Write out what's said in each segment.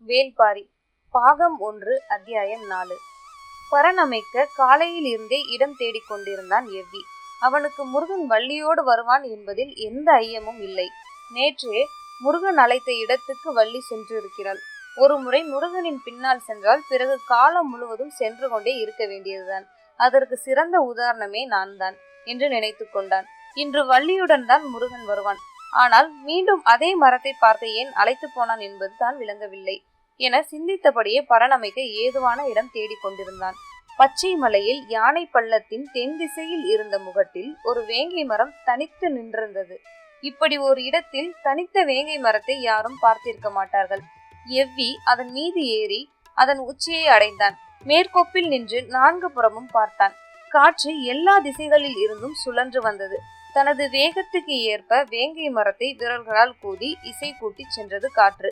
வேள்பாரி பாகம் 1 அத்தியாயம் 4. பரன் அமைக்க காலையில் இருந்தே இடம் தேடிக் கொண்டிருந்தான் எவ்வி. அவனுக்கு முருகன் வள்ளியோடு வருவான் என்பதில் எந்த ஐயமும் இல்லை. நேற்றே முருகன் அழைத்த இடத்துக்கு வள்ளி சென்றிருக்கிறாள். ஒரு முறை முருகனின் பின்னால் சென்றால் பிறகு காலம் முழுவதும் சென்று கொண்டே இருக்க வேண்டியதுதான். அதற்கு சிறந்த உதாரணமே நான் தான் என்று நினைத்து கொண்டான். இன்று வள்ளியுடன் தான் முருகன் வருவான். ஆனால் மீண்டும் அதே மரத்தை பார்க்க ஏன் அழைத்து போனான் என்பது தான் விளங்கவில்லை என சிந்தித்தபடியே பரணமைக்க ஏதுவான இடம் தேடிக் கொண்டிருந்தான். பச்சை மலையில் யானை பள்ளத்தின் தென் திசையில் இருந்த முகட்டில் ஒரு வேங்கை மரம் தனித்து நின்றிருந்தது. இப்படி ஒரு இடத்தில் தனித்த வேங்கை மரத்தை யாரும் பார்த்திருக்க மாட்டார்கள். எவ்வி அதன் மீது ஏறி அதன் உச்சியை அடைந்தான். மேற்கொப்பில் நின்று 4 புறமும் பார்த்தான். காற்று எல்லா திசைகளில் இருந்தும் சுழன்று வந்தது. தனது வேகத்துக்கு ஏற்ப வேங்கை மரத்தை விரல்களால் கூதி இசை கூட்டி சென்றது காற்று.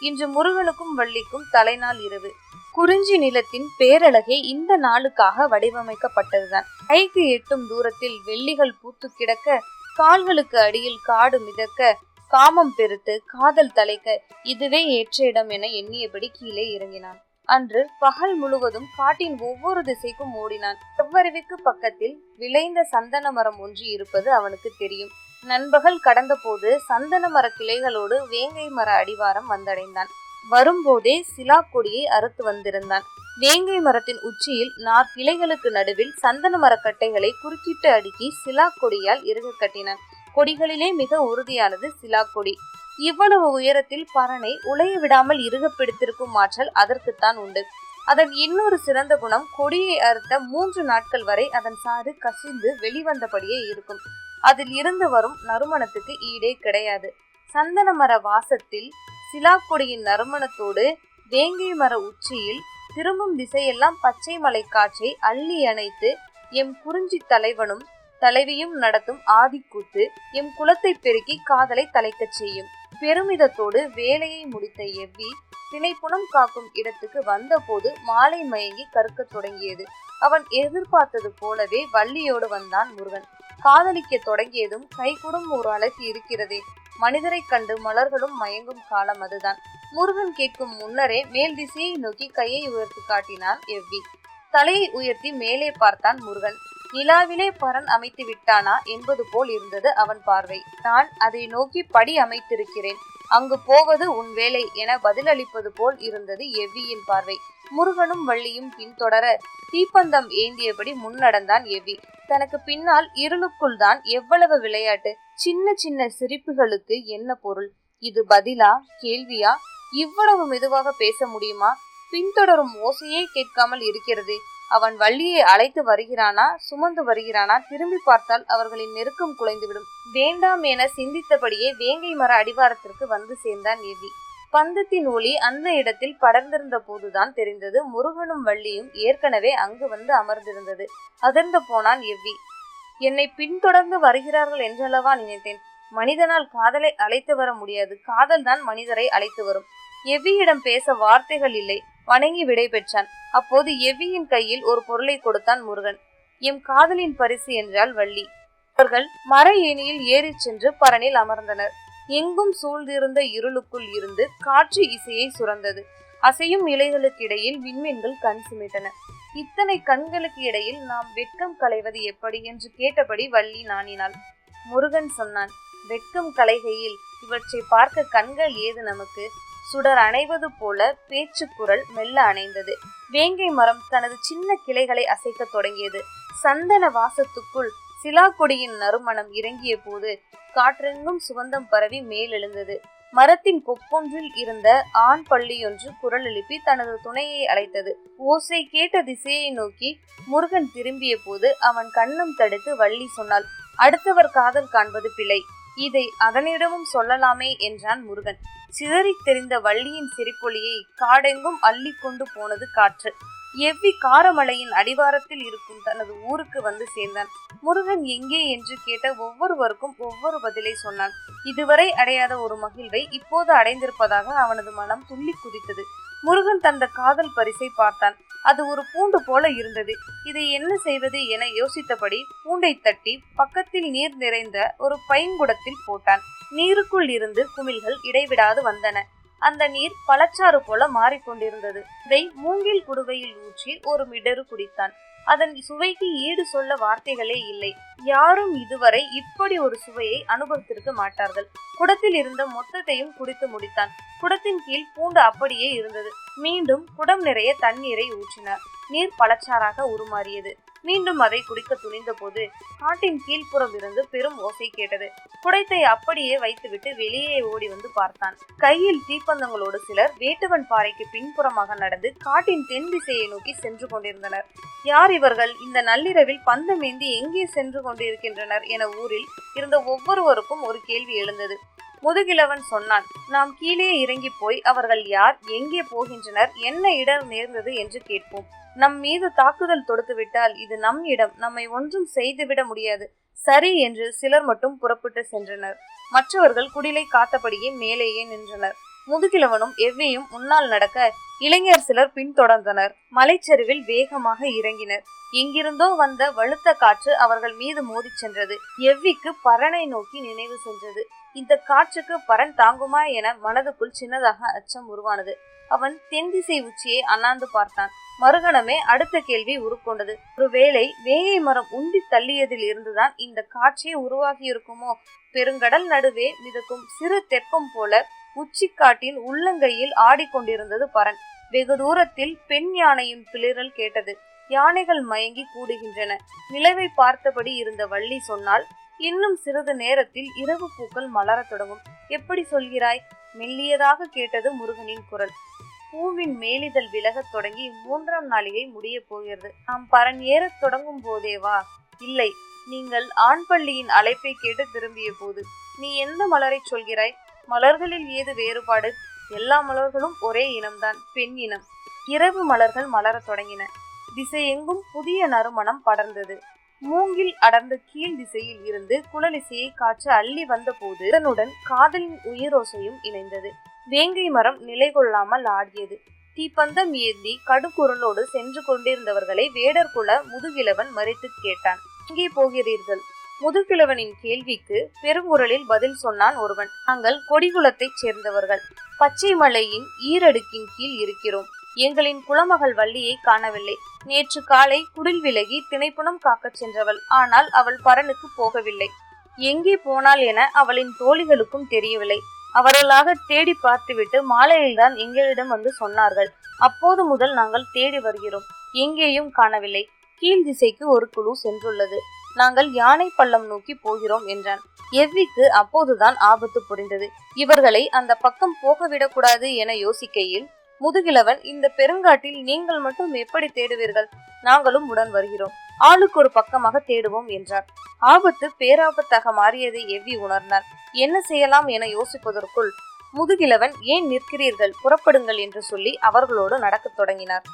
இன்று முருகனுக்கும் வள்ளிக்கும் தலைநாள் இரவு. குறிஞ்சி நிலத்தின் பேரழகே இந்த நாளுக்காக வடிவமைக்கப்பட்டதுதான். கைக்கு எட்டும் தூரத்தில் வெள்ளிகள் பூத்து கிடக்க, கால்களுக்கு அடியில் காடு மிதக்க, காமம் பெருத்து காதல் தலைக்க இதுவே ஏற்ற இடம் என எண்ணியபடி கீழே இறங்கினான். அன்று பகல் முழுவதும் காட்டின் ஒவ்வொரு திசைக்கும் ஓடினான். செவ்வருவிக்கு பக்கத்தில் விளைந்த சந்தன மரம் ஒன்று இருப்பது அவனுக்கு தெரியும். நண்பகல் கடந்த போது சந்தன மர கிளைகளோடு வேங்கை மர அடிவாரம் வந்தடைந்தான். வரும்போதே சிலா கொடியை அறுத்து வந்திருந்தான். வேங்கை மரத்தின் உச்சியில் 4 கிளைகளுக்கு நடுவில் சந்தன மரக்கட்டைகளை குறுக்கிட்டு அடுக்கி சிலா கொடியால் இறுக கட்டினான். கொடிகளிலே மிக உறுதியானது சிலா கொடி. இவ்வளவு உயரத்தில் பரனை உலைய விடாமல் இறுக பிடித்திருக்கும் ஆற்றல் அதற்குத்தான் உண்டு. அதன் இன்னொரு சிறந்த குணம், கொடியை அறுத்த 3 நாட்கள் வரை அதன் சாறு கசிந்து வெளிவந்தபடியே இருக்கும். அதில் இருந்து வரும் நறுமணத்துக்கு ஈடே கிடையாது. சந்தன மர வாசத்தில் சிலா கொடியின் நறுமணத்தோடு வேங்கை மர உச்சியில் திரும்பும் திசையெல்லாம் பச்சை மலை காற்றை அள்ளி அணைத்து எம் குறிஞ்சி தலைவனும் தலைவியும் நடத்தும் ஆதிக்கூத்து எம் குலத்தை பெருக்கி காதலை தலைக்கச் செய்யும். பெருமிதத்தோடு வேலையை முடித்த எவ்வி திணைப்புணம் காக்கும் இடத்துக்கு வந்த போது மாலை மயங்கி கற்க தொடங்கியது. அவன் எதிர்பார்த்தது போலவே வள்ளியோடு வந்தான் முருகன். காதலிக்க தொடங்கியதும் கைகூடும் ஒரு அழகு இருக்கிறதே. மனிதரை கண்டு மலர்களும் மயங்கும் காலம் அதுதான். முருகன் கேட்கும் முன்னரே மேல் திசையை நோக்கி கையை உயர்த்தி காட்டினான் எவ்வி. தலையை உயர்த்தி மேலே பார்த்தான் முருகன். நிலாவிலே பரன் அமைத்து விட்டானா என்பது போல் இருந்தது அவன் பார்வை. நான் அதை நோக்கி படி அமைத்திருக்கிறேன், அங்கு போவது உன் வேலை என பதிலளிப்பது போல் இருந்தது எவ்வியின் பார்வை. முருகனும் வள்ளியும் பின்தொடர தீப்பந்தம் ஏந்தியபடி முன்னடந்தான் எவ்வி. தனக்கு பின்னால் இருளுக்குள் தான் எவ்வளவு விளையாட்டு! சின்ன சின்ன சிரிப்புகளுக்கு என்ன பொருள்? இது பதிலா கேள்வியா? இவ்வளவு மெதுவாக பேச முடியுமா? பின்தொடரும் ஓசையே கேட்காமல் இருக்கிறது. அவன் வள்ளியை அழைத்து வருகிறானா, சுமந்து வருகிறானா? திரும்பி பார்த்தால் அவர்களின் நெருக்கம் குலைந்துவிடும். வேண்டாம் என சிந்தித்தபடியே வேங்கை மர அடிவாரத்திற்கு வந்து சேர்ந்தான் எவ்வி. பந்தத்தின் ஒளி அந்த இடத்தில் படர்ந்திருந்த போதுதான் தெரிந்தது முருகனும் வள்ளியும் ஏற்கனவே அங்கு வந்து அமர்ந்திருந்தது. அதிர்ந்து போனான் எவ்வி. என்னை பின்தொடர்ந்து வருகிறார்கள் என்றல்லவா நினைத்தேன். மனிதனால் காதலை அழைத்து வர முடியாது, காதல் தான் மனிதரை அழைத்து வரும். எவ்வியிடம் பேச வார்த்தைகள் இல்லை. வணங்கி விடை பெற்றான். அப்போது எவ்வியின் கையில் ஒரு பொருளை கொடுத்தான் முருகன். எம் காதலின் பரிசு என்றாள் வள்ளி. அவர்கள் மர ஏணியில் ஏறி சென்று பரனில் அமர்ந்தனர். எங்கும் சூழ்ந்திருந்த இருளுக்குள் இருந்து காற்று இசையை சுரந்தது. அசையும் இலைகளுக்கு இடையில் விண்மீன்கள் கண் சிமிட்டன. இத்தனை கண்களுக்கு இடையில் நாம் வெட்கம் களைவது எப்படி என்று கேட்டபடி வள்ளி நாணினாள். முருகன் சொன்னான், வெட்கம் களைகையில் இவற்றை பார்க்க கண்கள் ஏது நமக்கு? சுடர் அணைவது போல பேச்சு குரல் மெல்ல அணைந்தது. வேங்கை மரம் தனது சின்ன கிளைகளை அசைக்க தொடங்கியது. சந்தன வாசத்துக்குள் சிலா கொடியின் நறுமணம் இறங்கிய போது காற்றெங்கும் சுகந்தம் பரவி மேலெழுந்தது. மரத்தின் கொப்பொன்றில் இருந்த ஆண் பள்ளியொன்று குரல் எழுப்பி தனது துணையை அழைத்தது. ஓசை கேட்ட திசையை நோக்கி முருகன் திரும்பிய போது அவன் கண்ணும் தடுத்து வள்ளி சொன்னாள், அடுத்தவர் காதல் காண்பது பிழை, இதை அதனிடமும் சொல்லலாமே என்றான் முருகன். சிதறி தெரிந்த வள்ளியின் சிரிப்பொலியை காடெங்கும் அள்ளி கொண்டு போனது காற்று. எவ்வி காரமலையின் அடிவாரத்தில் இருக்கும் தனது ஊருக்கு வந்து சேர்ந்தான். முருகன் எங்கே என்று கேட்ட ஒவ்வொருவருக்கும் ஒவ்வொரு பதிலை சொன்னான். இதுவரை அடையாத ஒரு மகிழ்வை இப்போது அடைந்திருப்பதாக அவனது மனம் துள்ளி குதித்தது. முருகன் தந்த காதல் பரிசை பார்த்தான். அது ஒரு பூண்டு போல இருந்தது. இதை என்ன செய்வது என யோசித்தபடி பூண்டை தட்டி பக்கத்தில் நீர் நிறைந்த ஒரு பைங்குடத்தில் போட்டான். நீருக்குள் இருந்து குமிழ்கள் இடைவிடாது வந்தன. அந்த நீர் பழச்சாறு போல மாறிக்கொண்டிருந்தது. இதை மூங்கில் குடுவையில் ஊற்றி ஒரு மிடரு குடித்தான். அதன் சுவைக்கு ஈடு சொல்ல வார்த்தைகளே இல்லை. யாரும் இதுவரை இப்படி ஒரு சுவையை அனுபவித்திருக்க மாட்டார்கள். குடத்தில் இருந்த மொத்தத்தையும் குடித்து முடித்தான். குடத்தின் கீழ் பூண்டு அப்படியே இருந்தது. மீண்டும் குடம் நிறைய தண்ணீரை ஊற்றினார். நீர் பழச்சாறாக உருமாறியது. மீண்டும் அதை குடிக்க துணிந்த போது காட்டின் கீழ்ப்புறம் இருந்து பெரும் ஓசை கேட்டது. குடைத்தை அப்படியே வைத்துவிட்டு வெளியே ஓடி வந்து பார்த்தான். கையில் தீப்பந்தங்களோடு சிலர் வேட்டுவன் பாறைக்கு பின்புறமாக நடந்து காட்டின் தென் திசையை நோக்கி சென்று கொண்டிருந்தனர். யார் இவர்கள்? இந்த நள்ளிரவில் பந்தமேந்தி எங்கே சென்று கொண்டிருக்கின்றனர் என ஊரில் இருந்த ஒவ்வொருவருக்கும் ஒரு கேள்வி எழுந்தது. முதுகிழவன் சொன்னான், நாம் கீழே இறங்கி போய் அவர்கள் யார், எங்கே போகின்றனர், என்ன இடம் நேர்ந்தது என்று கேட்போம். நம் மீது தாக்குதல் தொடுத்து விட்டால் இது நம் இடம், நம்மை ஒன்றும் செய்துவிட முடியாது. சரி என்று சிலர் மட்டும் புறப்பட்டு சென்றனர். மற்றவர்கள் குடிலை காத்தபடியே மேலேயே நின்றனர். முதுகிழவனும் எவ்வியும் முன்னால் நடக்க இளைஞர் சிலர் பின்தொடர்ந்தனர். மலைச்சரிவில் வேகமாக இறங்கினர். எங்கிருந்தோ வந்த வலுத்த காற்று அவர்கள் மீது மோதி சென்றது. எவ்விக்கு பரனை நோக்கி நினைவு சென்றது. இந்த காற்றுக்கு பரன் தாங்குமா என மனதுக்குள் சின்னதாக அச்சம் உருவானது. அவன் தென் திசை உச்சியை அண்ணாந்து பார்த்தான். மறுகணமே அடுத்த கேள்வி உருக்கொண்டது. ஒருவேளை வேங்கை மரம் உந்தி தள்ளியதில் இருந்துதான் இந்த காட்சியே உருவாகி இருக்குமோ? பெருங்கடல் நடுவே மிதக்கும் சிறு தெப்பம் போல உச்சிக்காட்டின் உள்ளங்கையில் ஆடிக்கொண்டிருந்தது பரன். வெகு தூரத்தில் பெண் யானையின் பிளிரல் கேட்டது. யானைகள் மயங்கி கூடுகின்றன. நிலவை பார்த்தபடி இருந்த வள்ளி சொன்னால், இன்னும் சிறிது நேரத்தில் இரவு பூக்கள் மலரத் தொடங்கும். எப்படி சொல்கிறாய்? மெல்லியதாக கேட்டது முருகனின் குரல். பூவின் மேலிதழ் விலகத் தொடங்கி 3ஆம் நாளிகை முடிய போகிறது. நாம் பரன் ஏறத் தொடங்கும் போதேவா? இல்லை, நீங்கள் ஆண் பள்ளியின் அழைப்பை கேட்டு திரும்பிய போது. நீ எந்த மலரை சொல்கிறாய்? மலர்களில் ஏது வேறுபாடு? எல்லா மலர்களும் ஒரே இனம்தான், பெண் இனம். இரவு மலர்கள் மலரத் தொடங்கின. திசையெங்கும் புதிய நறுமணம் படர்ந்தது. மூங்கில் அடர்ந்த கீழ் திசையில் இருந்து குழலிசையை காற்று அள்ளி வந்த போது இதனுடன் காதலின் உயிரோசையும் இணைந்தது. வேங்கை மரம் நிலை கொள்ளாமல் ஆடியது. தீப்பந்தம் ஏந்தி கடுக்குரலோடு சென்று கொண்டிருந்தவர்களை வேடர்குல முதுகிழவன் மறித்து கேட்டான். எங்கே போகிறீர்கள்? முதுகிழவனின் கேள்விக்கு பெருங்குரலில் பதில் சொன்னான் ஒருவன். நாங்கள் கொடிகுலத்தைச் சேர்ந்தவர்கள். பச்சை மலையின் ஈரடுக்கின் கீழ் இருக்கிறோம். எங்களின் குலமகள் வள்ளியை காணவில்லை. நேற்று காலை குடில் விலகி திணைப்புணம் காக்கச் சென்றவள். ஆனால் அவள் பரனுக்கு போகவில்லை. எங்கே போனாள் என அவளின் தோழிகளுக்கும் தெரியவில்லை. அவர்களாக தேடி பார்த்துவிட்டு மாலையில்தான் எங்களிடம் வந்து சொன்னார்கள். அப்போது முதல் நாங்கள் தேடி வருகிறோம். எங்கேயும் காணவில்லை. கீழ் திசைக்கு ஒரு குழு சென்றுள்ளது. நாங்கள் யானை பள்ளம் நோக்கி போகிறோம் என்றான். எவ்விக்கு அப்போதுதான் ஆபத்து புரிந்தது. இவர்களை அந்த பக்கம் போகவிடக்கூடாது என யோசிக்கையில் முதுகிழவன், இந்த பெருங்காட்டில் நீங்கள் மட்டும் எப்படி தேடுவீர்கள்? நாங்களும் உடன் வருகிறோம். ஆளுக்கு ஒரு பக்கமாக தேடுவோம் என்றார். ஆபத்து பேராபத்தாக மாறியதை எவ்வி உணர்ந்தார். என்ன செய்யலாம் என யோசிப்பதற்குள் முதுகிழவன், ஏன் நிற்கிறீர்கள், புறப்படுங்கள் என்று சொல்லி அவர்களோடு நடக்கத் தொடங்கினார்.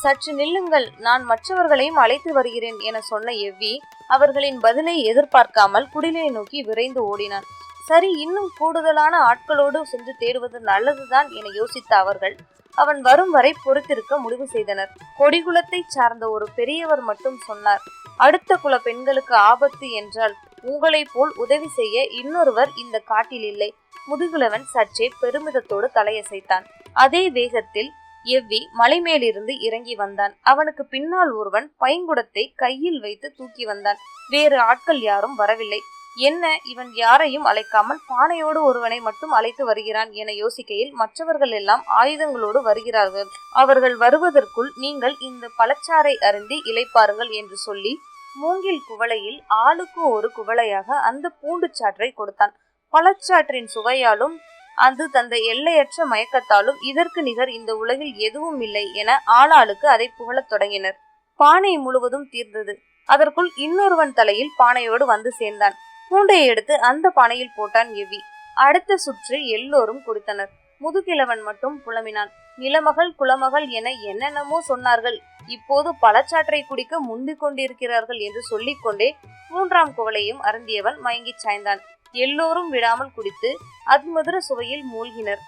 சற்று நில்லுங்கள், நான் மற்றவர்களையும் அழைத்து வருகிறேன் என சொன்ன எவ்வி அவர்களின் பதிலை எதிர்பார்க்காமல் குடிலை நோக்கி விரைந்து ஓடினான். சரி, இன்னும் கூடுதலான ஆட்களோடு சென்று தேடுவது நல்லதுதான் என யோசித்த அவர்கள் அவன் வரும் வரை பொறுத்திருக்க முடிவு செய்தனர். கொடிகுலத்தை சார்ந்த ஒரு பெரியவர் மட்டும் சொன்னார், அடுத்த குல பெண்களுக்கு ஆபத்து என்றால் உங்களை போல் உதவி செய்ய இன்னொருவர் இந்த காட்டில் இல்லை. முதுகிழவன் சற்றே பெருமிதத்தோடு தலையசைத்தான். அதே வேகத்தில் எவ்வி மலை மேலிருந்து இறங்கி வந்தான். அவனுக்கு பின்னால் ஒருவன் பைங்குடத்தை கையில் வைத்து தூக்கி வந்தான். வேறு ஆட்கள் யாரும் வரவில்லை. என்ன, இவன் யாரையும் அழைக்காமல் பானையோடு ஒருவனை மட்டும் அழைத்து வருகிறான் என யோசிக்கையில் மற்றவர்கள் எல்லாம் ஆயுதங்களோடு வருகிறார்கள். அவர்கள் வருவதற்குள் நீங்கள் இந்த பழச்சாறை அருந்தி இளைப்பாருங்கள் என்று சொல்லி மூங்கில் குவளையில் ஆளுக்கு ஒரு குவளையாக அந்த பூண்டு சாற்றை கொடுத்தான். பழச்சாற்றின் சுவையாலும் அது தந்த எல்லையற்ற மயக்கத்தாலும் இதற்கு நிகர் இந்த உலகில் எதுவும் இல்லை என ஆளாளுக்கு அதை புகழத் தொடங்கினர். பானை முழுவதும் தீர்ந்தது. அதற்குள் இன்னொருவன் தலையில் பானையோடு வந்து சேர்ந்தான். பூண்டையை எடுத்து அந்த பானையில் போட்டான் எவ்வி. அடுத்த சுற்று எல்லோரும் குடித்தனர். முதுகிழவன் மட்டும் புலம்பினான். நிலமகள் குலமகள் என என்னென்னமோ சொன்னார்கள். இப்போது பழச்சாற்றை குடிக்க முந்திக் கொண்டிருக்கிறார்கள் என்று சொல்லிக்கொண்டே 3ஆம் குவளையும் அருந்தியவன் மயங்கி சாய்ந்தான். எல்லோரும் விடாமல் குடித்து அதிமதுர சுவையில் மூழ்கினர்.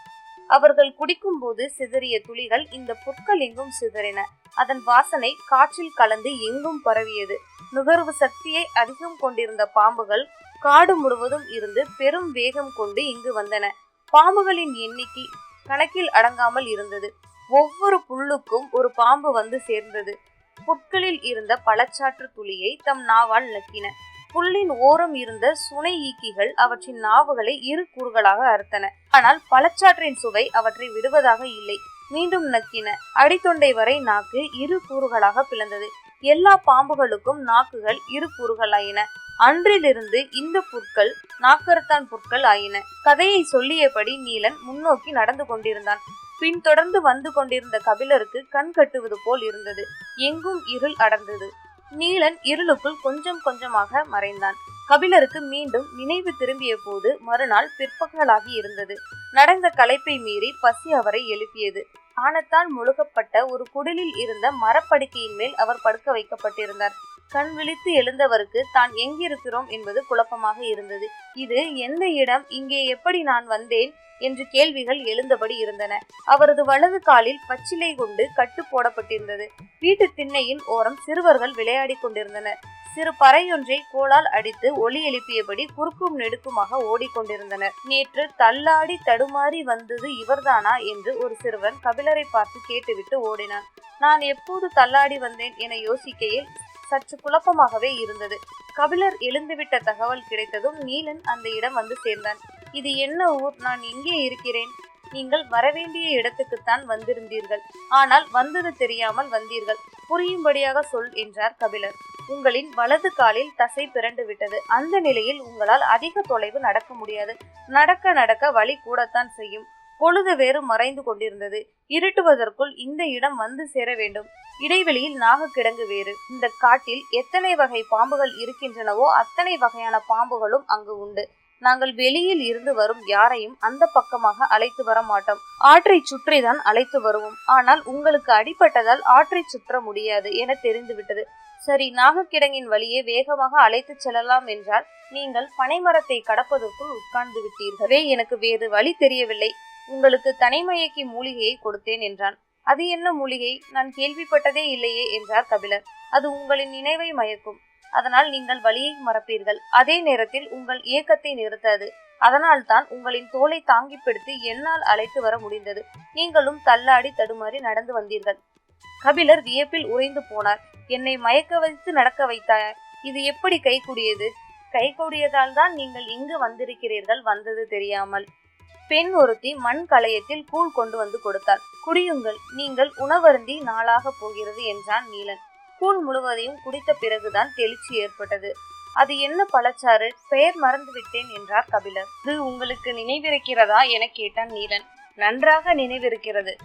அவர்கள் குடிக்கும் போது சிதறிய துளிகள் இந்த புற்கள் எங்கும் சிதறின. அதன் வாசனை காற்றில் கலந்து எங்கும் பரவியது. நுகர்வு சக்தியை அதிகம் கொண்டிருந்த பாம்புகள் காடு முழுவதும் இருந்து பெரும் வேகம் கொண்டு இங்கு வந்தன. பாம்புகளின் எண்ணிக்கை கணக்கில் அடங்காமல் இருந்தது. ஒவ்வொரு புல்லுக்கும் ஒரு பாம்பு வந்து சேர்ந்தது. புற்களில் இருந்த பழச்சாற்று துளியை தம் நாவால் நக்கின. புல்லின் ஓரம் இருந்த சுனை ஈக்கிகள் அவற்றின் நாவுகளை இரு கூறுகளாக அறுத்தன. ஆனால் பழச்சாற்றின் சுவை அவற்றை விடுவதாக இல்லை. மீண்டும் நக்கின. அடித்தொண்டை வரை நாக்கு இரு கூறுகளாக பிளந்தது. எல்லா பாம்புகளுக்கும் நாக்குகள் இரு கூறுகளாயின. அன்றிலிருந்து இந்த புற்கள் நாக்கறுத்தான் புற்கள் ஆயின. கதையை சொல்லியபடி நீலன் முன்னோக்கி நடந்து கொண்டிருந்தான். பின்தொடர்ந்து வந்து கொண்டிருந்த கபிலருக்கு கண் கட்டுவது போல் இருந்தது. எங்கும் இருள் அடர்ந்தது. நீலன் இருளுக்குள் கொஞ்சம் கொஞ்சமாக மறைந்தான். கபிலருக்கு மீண்டும் நினைவு திரும்பிய போது மறுநாள் பிற்பகலாகி இருந்தது. நடந்த களைப்பை மீறி பசி அவரை எழுப்பியது. ஆனத்தால் முழுகப்பட்ட ஒரு குடிலில் இருந்த மரப்படுக்கையின் மேல் அவர் படுக்க வைக்கப்பட்டிருந்தார். கண் விழித்து எழுந்தவருக்கு தான் எங்கிருக்கிறோம் என்பது குழப்பமாக இருந்தது. இது எந்த இடம்? இங்கே எப்படி நான் வந்தேன் என்று கேள்விகள் எழுந்தபடி இருந்தன. அவரது வலது காலில் பச்சிலை கொண்டு கட்டு போடப்பட்டிருந்தது. வீட்டு திண்ணையின் ஓரம் சிறுவர்கள் விளையாடி கொண்டிருந்தனர். சிறு பறையொன்றை கோலால் அடித்து ஒலி எழுப்பியபடி குறுக்கும் நெடுக்குமாக ஓடிக்கொண்டிருந்தனர். நேற்று தள்ளாடி தடுமாறி வந்தது இவர்தானா என்று ஒரு சிறுவன் கபிலரை பார்த்து கேட்டுவிட்டு ஓடினான். நான் எப்போது தள்ளாடி வந்தேன் என யோசிக்கையில் சற்று குழப்பமாகவே இருந்தது. கபிலர் எழுந்துவிட்ட தகவல் கிடைத்ததும் நீலன் அந்த இடம் வந்து சேர்ந்தான். இது என்ன ஊர்? நான் எங்கே இருக்கிறேன்? நீங்கள் வரவேண்டிய இடத்துக்குத்தான் வந்திருந்தீர்கள். ஆனால் வந்தது தெரியாமல் வந்தீர்கள். புரியும்படியாக சொல் என்றார் கபிலர். உங்களின் வலது காலில் தசை பிறண்டு விட்டது. அந்த நிலையில் உங்களால் அதிக தொலைவு நடக்க முடியாது. நடக்க நடக்க வலி கூடத்தான் செய்யும். பொழுது வேறு மறைந்து கொண்டிருந்தது. இருட்டுவதற்குள் இந்த இடம் வந்து சேர வேண்டும். இடைவெளியில் நாகக்கிடங்கு வேறு. இந்த காட்டில் எத்தனை வகை பாம்புகள் இருக்கின்றனவோ அத்தனை வகையான பாம்புகளும் அங்கு உண்டு. நாங்கள் வெளியில் இருந்து வரும் யாரையும் அந்த பக்கமாக அழைத்து வர மாட்டோம். ஆற்றை சுற்றிதான் அழைத்து வருவோம். ஆனால் உங்களுக்கு அடிபட்டதால் ஆற்றை சுற்ற முடியாது என தெரிந்துவிட்டது. சரி, நாகக்கிடங்கின் வழியே வேகமாக அழைத்து செல்லலாம் என்றால் நீங்கள் பனைமரத்தை கடப்பதற்குள் உட்கார்ந்து விட்டீர்களே. எனக்கு வேறு வழி தெரியவில்லை. உங்களுக்கு தனிமயக்கி மூலிகையை கொடுத்தேன் என்றான். அது என்ன மூலிகை? நான் கேள்விப்பட்டதே இல்லையே என்றார் கபிலர். அது உங்களின் நினைவை மயக்கும். அதனால் நீங்கள் வழியை மறப்பீர்கள். அதே நேரத்தில் உங்கள் இயக்கத்தை நிறுத்தாது. அதனால் தான் உங்களின் தோலை தாங்கி பிடித்து என்னால் அழைத்து வர முடிந்தது. நீங்களும் தள்ளாடி தடுமாறி நடந்து வந்தீர்கள். கபிலர் வியப்பில் உறைந்து போனார். என்னை மயக்க வைத்து நடக்க வைத்தாய். இது எப்படி கைகூடியது? கைகூடியதால் தான் நீங்கள் இங்கு வந்திருக்கிறீர்கள், வந்தது தெரியாமல். பெண் ஒருத்தி மண் களையத்தில் கூழ் கொண்டு வந்து கொடுத்தாள். குடியுங்கள், நீங்கள் உணவருந்தி நாளாக போகிறது என்றான் நீலன். கூழ் முழுவதையும் குடித்த பிறகுதான் தெளிச்சி ஏற்பட்டது. அது என்ன பழச்சாறு? பெயர் மறந்து விட்டேன் என்றார் கபிலர். இது உங்களுக்கு நினைவிருக்கிறதா என கேட்டான் நீலன். நன்றாக நினைவிருக்கிறது.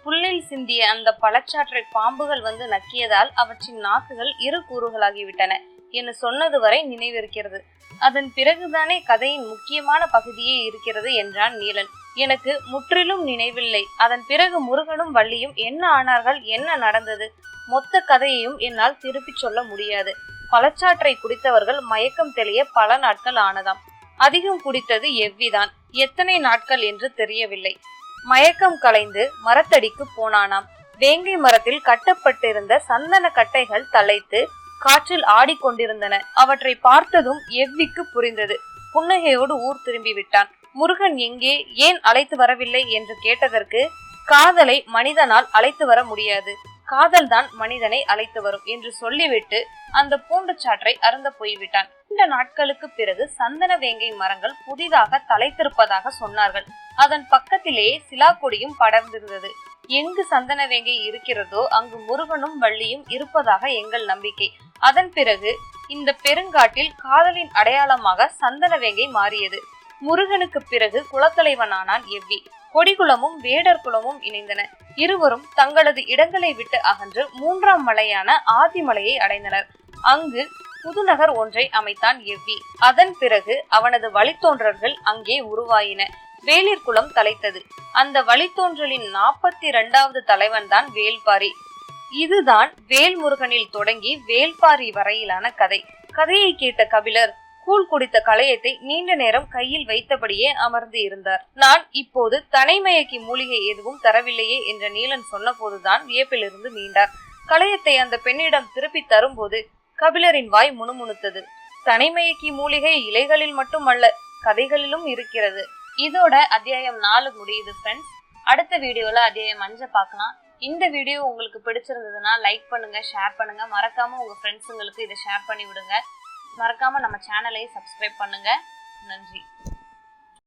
புல்லில் சிந்திய அந்த பழச்சாற்றை பாம்புகள் வந்து நக்கியதால் அவற்றின் நாக்குகள் இரு கூறுகளாகிவிட்டன என சொன்னது வரை நினைவிருக்கிறது. அதன் பிறகுதானே கதையின் முக்கியமான பகுதியே இருக்கிறது என்றான் நீலன். எனக்கு முற்றிலும் நினைவில்லை. அதன் பிறகு முருகனும் வள்ளியும் என்ன ஆனார்கள், என்ன நடந்தது? மொத்த கதையையும் என்னால் திருப்பி சொல்ல முடியாது. பழச்சாற்றை குடித்தவர்கள் மயக்கம் தெளிய பல நாட்கள் ஆனதாம். அதிகம் குடித்தது எவ்விதான். எத்தனை நாட்கள் என்று தெரியவில்லை. மயக்கம் கலைந்து மரத்தடிக்கு போனானாம். வேங்கை மரத்தில் கட்டப்பட்டிருந்த சந்தன கட்டைகள் தலைத்து காற்றில் ஆடிக்கொண்டிருந்தன. அவற்றை பார்த்ததும் எவ்விக்கு புரிந்தது. புன்னகையோடு ஊர் திரும்பி விட்டான். முருகன் எங்கே, ஏன் அழைத்து வரவில்லை என்று கேட்டதற்கு, காதலை மனிதனால் அழைத்து வர முடியாது, காதல்தான் மனிதனை அழைத்து வரும் என்று சொல்லிவிட்டு அந்த பூண்டு சாற்றை அருந்த போய்விட்டான். 2 நாட்களுக்கு பிறகு சந்தன வேங்கை மரங்கள் புதிதாக தலைத்திருப்பதாக சொன்னார்கள். அதன் பக்கத்திலேயே சிலாக்கொடியும் படர்ந்திருந்தது. எங்கு சந்தன வேங்கை இருக்கிறதோ அங்கு முருகனும் வள்ளியும் இருப்பதாக எங்கள் நம்பிக்கை. அதன் பிறகு இந்த பெருங்காட்டில் காதலின் அடையாளமாக சந்தன வேங்கை மாறியது. முருகனுக்கு பிறகு குலத்தலைவனானான் எவ்வி. கொடிகுளமும் வேடர் குலமும் இணைந்தன. இருவரும் தங்களது இடங்களை விட்டு அகன்று 3ஆம் மலையான ஆதிமலையை அடைந்தனர். அங்கு புதுநகர் ஒன்றை அமைத்தான் எவ்வி. அதன் பிறகு அவனது வழித்தோன்றர்கள் அங்கே உருவாயின. வேளிர் குலம் தலைத்தது. அந்த வழித்தோன்றலின் 42வது தலைவன் தான் வேல்பாரி. இதுதான் வேல்முருகனில் தொடங்கி வேல்பாரி வரையிலான கதை. கதையை கேட்ட கபிலர் கூழ் குடித்த களையத்தை நீண்ட நேரம் கையில் வைத்தபடியே அமர்ந்து இருந்தார். நான் இப்போது தனைமயக்கி மூலிகை எதுவும் தரவில்லையே என்ற நீலன் சொன்ன போதுதான் வியப்பிலிருந்து மீண்டார். களையத்தை அந்த பெண்ணிடம் திருப்பி தரும்போது கபிலரின் வாய் முணுமுணுத்தது. தனைமயக்கி மூலிகை இலைகளில் மட்டுமல்ல, கதைகளிலும் இருக்கிறது. இதோட அத்தியாயம் 4 முடியுது ஃப்ரெண்ட்ஸ். அடுத்த வீடியோல அத்தியாயம் 5 பார்க்கலாம். இந்த வீடியோ உங்களுக்கு பிடிச்சிருந்ததுன்னா லைக் பண்ணுங்க, ஷேர் பண்ணுங்க, மறக்காம உங்க ஃப்ரெண்ட்ஸுங்களுக்கு இதை ஷேர் பண்ணி விடுங்க. மறக்காம நம்ம சேனலை சப்ஸ்கிரைப் பண்ணுங்க. நன்றி.